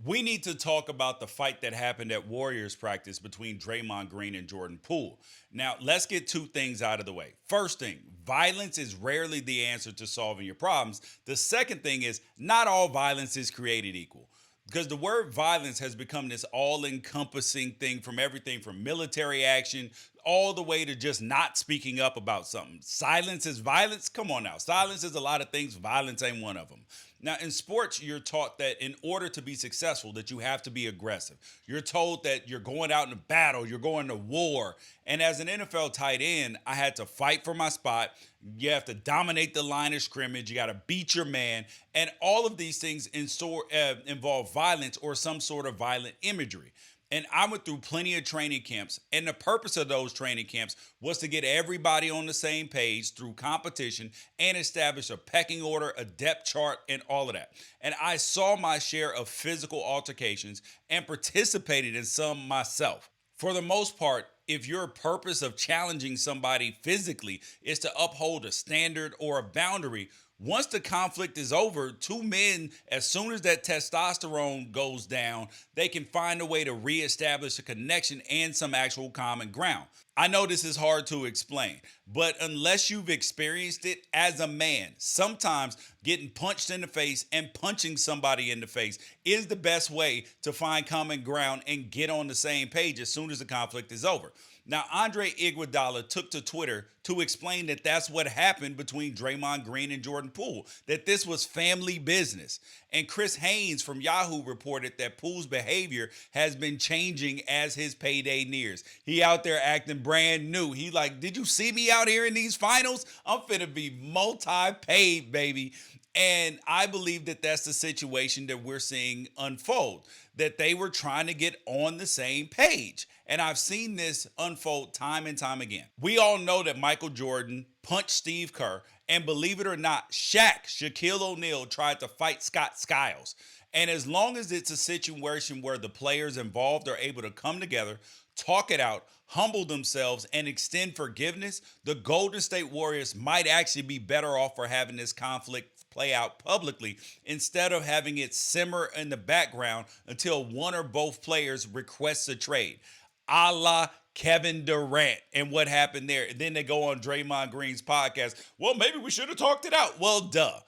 We need to talk about the fight that happened at Warriors practice between Draymond Green and Jordan Poole. Now, let's get two things out of the way. First thing, violence is rarely the answer to solving your problems. The second thing is, not all violence is created equal. Because the word violence has become this all encompassing thing, from everything from military action all the way to just not speaking up about something. Silence is violence. Come on now. Silence is a lot of things. Violence ain't one of them. Now, in sports, you're taught that in order to be successful, that you have to be aggressive. You're told that you're going out in a battle, you're going to war. And as an NFL tight end, I had to fight for my spot. You have to dominate the line of scrimmage. You got to beat your man. And all of these things involve violence or some sort of violent imagery. And I went through plenty of training camps. And the purpose of those training camps was to get everybody on the same page through competition and establish a pecking order, a depth chart, and all of that. And I saw my share of physical altercations and participated in some myself. For the most part, if your purpose of challenging somebody physically is to uphold a standard or a boundary, once the conflict is over, two men, as soon as that testosterone goes down, they can find a way to reestablish a connection and some actual common ground. I know this is hard to explain, but unless you've experienced it as a man, sometimes getting punched in the face and punching somebody in the face is the best way to find common ground and get on the same page as soon as the conflict is over. Now, Andre Iguodala took to Twitter to explain that that's what happened between Draymond Green and Jordan Poole, that this was family business. And Chris Haynes from Yahoo reported that Poole's behavior has been changing as his payday nears. He out there acting brand new. He like, did you see me out here in these finals? I'm finna be multi-paid, baby. And I believe that that's the situation that we're seeing unfold, that they were trying to get on the same page. And I've seen this unfold time and time again. We all know that Michael Jordan punched Steve Kerr, and believe it or not, Shaquille O'Neal tried to fight Scott Skiles. And as long as it's a situation where the players involved are able to come together, talk it out, humble themselves, and extend forgiveness, the Golden State Warriors might actually be better off for having this conflict play out publicly instead of having it simmer in the background until one or both players requests a trade, a la Kevin Durant and what happened there. And then they go on Draymond Green's podcast. Well, maybe we should have talked it out. Well, duh.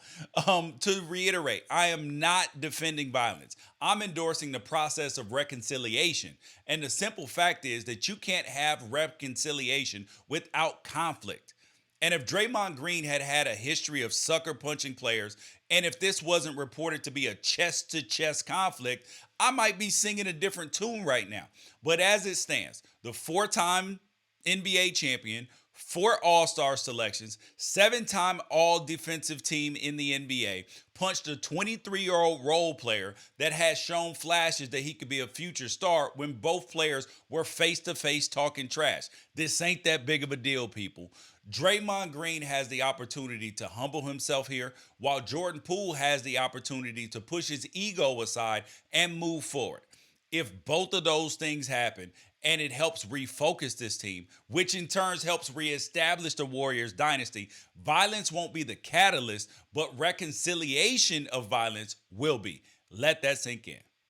To reiterate, I am not defending violence. I'm endorsing the process of reconciliation. And the simple fact is that you can't have reconciliation without conflict. And if Draymond Green had had a history of sucker punching players, and if this wasn't reported to be a chest to chest conflict, I might be singing a different tune right now. But as it stands, the 4-time NBA champion, 4 All-Star selections, 7-time All-Defensive Team in the NBA, punched a 23-year-old role player that has shown flashes that he could be a future star when both players were face-to-face talking trash. This ain't that big of a deal, people. Draymond Green has the opportunity to humble himself here, while Jordan Poole has the opportunity to push his ego aside and move forward. If both of those things happen, and it helps refocus this team, which in turn helps reestablish the Warriors dynasty, violence won't be the catalyst, but reconciliation of violence will be. Let that sink in.